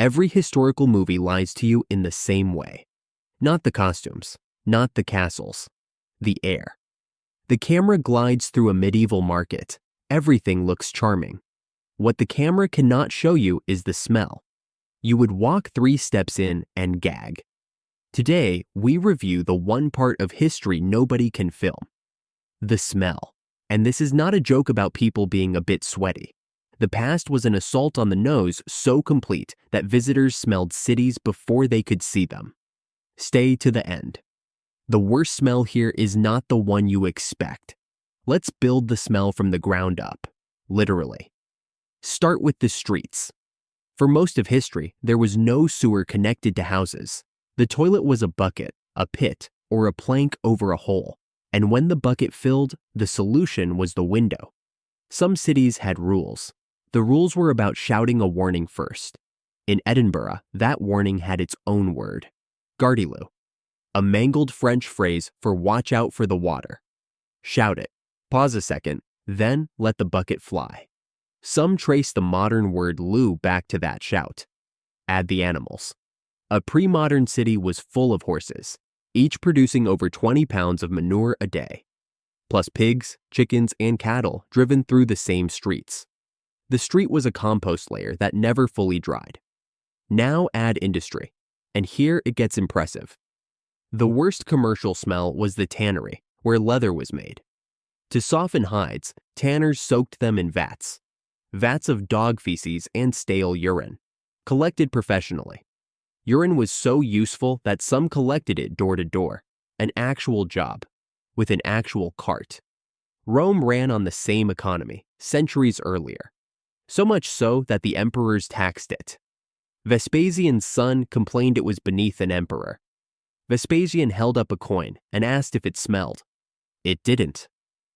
Every historical movie lies to you in the same way. Not the costumes, not the castles, the air. The camera glides through a medieval market. Everything looks charming. What the camera cannot show you is the smell. You would walk 3 steps in and gag. Today, we review the one part of history nobody can film: the smell. And this is not a joke about people being a bit sweaty. The past was an assault on the nose so complete that visitors smelled cities before they could see them. Stay to the end. The worst smell here is not the one you expect. Let's build the smell from the ground up, literally. Start with the streets. For most of history, there was no sewer connected to houses. The toilet was a bucket, a pit, or a plank over a hole. And when the bucket filled, the solution was the window. Some cities had rules. The rules were about shouting a warning first. In Edinburgh, that warning had its own word: gardyloo, a mangled French phrase for watch out for the water. Shout it, pause a second, then let the bucket fly. Some trace the modern word loo back to that shout. Add the animals. A pre-modern city was full of horses, each producing over 20 pounds of manure a day, plus pigs, chickens, and cattle driven through the same streets. The street was a compost layer that never fully dried. Now add industry, and here it gets impressive. The worst commercial smell was the tannery, where leather was made. To soften hides, tanners soaked them in vats of dog feces and stale urine, collected professionally. Urine was so useful that some collected it door to door, an actual job, with an actual cart. Rome ran on the same economy, centuries earlier. So much so that the emperors taxed it. Vespasian's son complained it was beneath an emperor. Vespasian held up a coin and asked if it smelled. It didn't.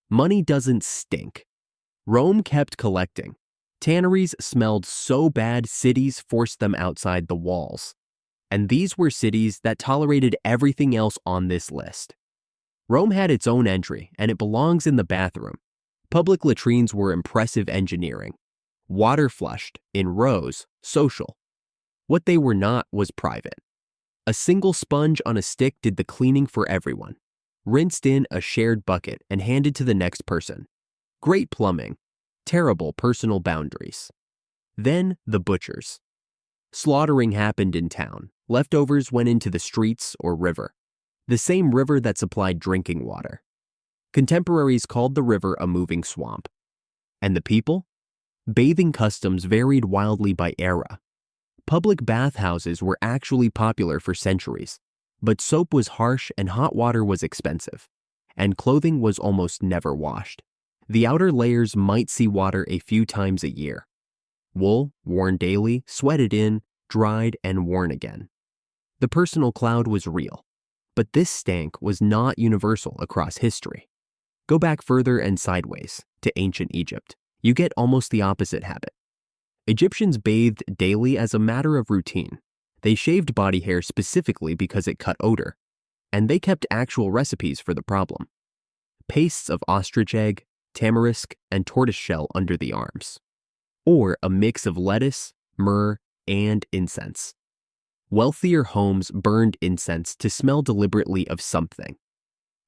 Money doesn't stink. Rome kept collecting. Tanneries smelled so bad cities forced them outside the walls. And these were cities that tolerated everything else on this list. Rome had its own entry, and it belongs in the bathroom. Public latrines were impressive engineering. Water flushed, in rows, social. What they were not was private. A single sponge on a stick did the cleaning for everyone, rinsed in a shared bucket and handed to the next person. Great plumbing, terrible personal boundaries. Then the butchers. Slaughtering happened in town. Leftovers went into the streets or river, the same river that supplied drinking water. Contemporaries called the river a moving swamp. And the people? Bathing customs varied wildly by era. Public bathhouses were actually popular for centuries, but soap was harsh and hot water was expensive, and clothing was almost never washed. The outer layers might see water a few times a year. Wool, worn daily, sweated in, dried, and worn again. The personal cloud was real, but this stank was not universal across history. Go back further and sideways to ancient Egypt. You get almost the opposite habit. Egyptians bathed daily as a matter of routine. They shaved body hair specifically because it cut odor, and they kept actual recipes for the problem. Pastes of ostrich egg, tamarisk, and tortoiseshell under the arms. Or a mix of lettuce, myrrh, and incense. Wealthier homes burned incense to smell deliberately of something.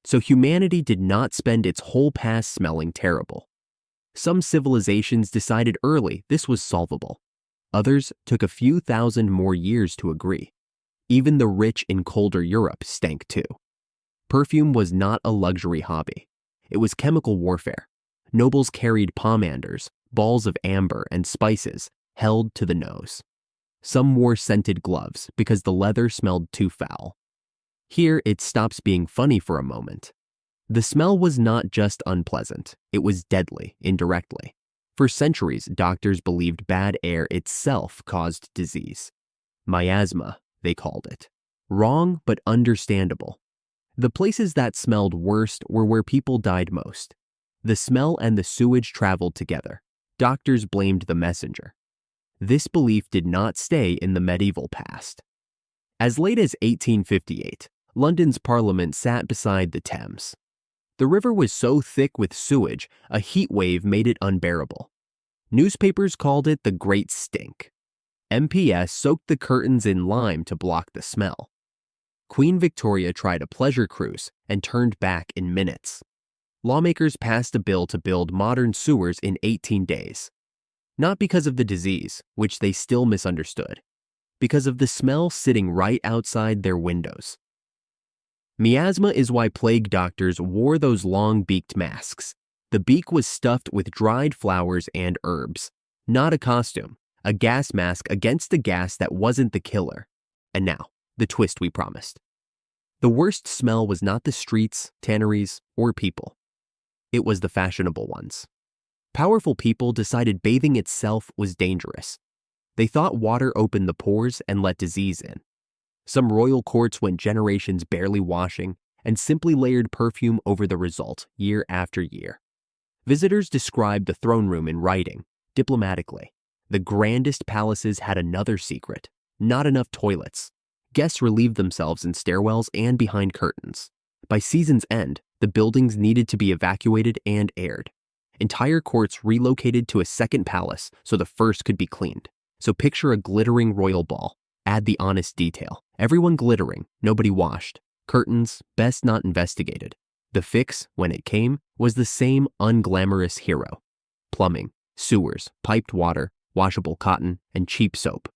So humanity did not spend its whole past smelling terrible. Some civilizations decided early this was solvable. Others took a few thousand more years to agree. Even the rich in colder Europe stank too. Perfume was not a luxury hobby. It was chemical warfare. Nobles carried pomanders, balls of amber and spices held to the nose. Some wore scented gloves because the leather smelled too foul. Here it stops being funny for a moment. The smell was not just unpleasant, it was deadly indirectly. For centuries, doctors believed bad air itself caused disease. Miasma, they called it. Wrong, but understandable. The places that smelled worst were where people died most. The smell and the sewage traveled together. Doctors blamed the messenger. This belief did not stay in the medieval past. As late as 1858, London's Parliament sat beside the Thames. The river was so thick with sewage, a heat wave made it unbearable. Newspapers called it the Great Stink. MPS soaked the curtains in lime to block the smell. Queen Victoria tried a pleasure cruise and turned back in minutes. Lawmakers passed a bill to build modern sewers in 18 days. Not because of the disease, which they still misunderstood, because of the smell sitting right outside their windows. Miasma is why plague doctors wore those long beaked masks. The beak was stuffed with dried flowers and herbs. Not a costume, a gas mask against a gas that wasn't the killer. And now, the twist we promised. The worst smell was not the streets, tanneries, or people. It was the fashionable ones. Powerful people decided bathing itself was dangerous. They thought water opened the pores and let disease in. Some royal courts went generations barely washing and simply layered perfume over the result year after year. Visitors described the throne room in writing, diplomatically. The grandest palaces had another secret: not enough toilets. Guests relieved themselves in stairwells and behind curtains. By season's end, the buildings needed to be evacuated and aired. Entire courts relocated to a second palace so the first could be cleaned. So picture a glittering royal ball. Add the honest detail. Everyone glittering, nobody washed. Curtains, best not investigated. The fix, when it came, was the same unglamorous hero. Plumbing, sewers, piped water, washable cotton, and cheap soap.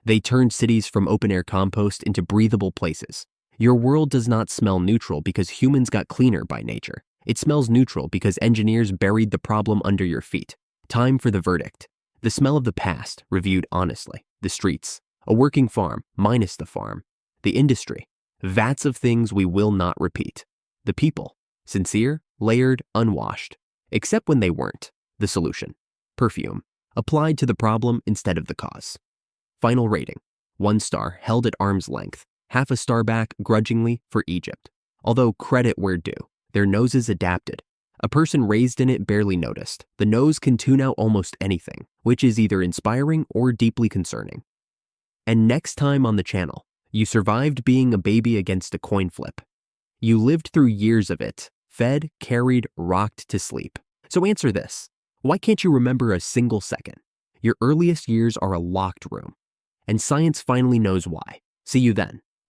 They turned cities from open-air compost into breathable places. Your world does not smell neutral because humans got cleaner by nature. It smells neutral because engineers buried the problem under your feet. Time for the verdict. The smell of the past, reviewed honestly. The streets. A working farm, minus the farm. The industry. Vats of things we will not repeat. The people. Sincere, layered, unwashed. Except when they weren't. The solution. Perfume. Applied to the problem instead of the cause. Final rating. 1 star, held at arm's length. Half a star back, grudgingly, for Egypt. Although credit where due. Their noses adapted. A person raised in it barely noticed. The nose can tune out almost anything, which is either inspiring or deeply concerning. And next time on the channel, you survived being a baby against a coin flip. You lived through years of it, fed, carried, rocked to sleep. So answer this. Why can't you remember a single second? Your earliest years are a locked room. And science finally knows why. See you then.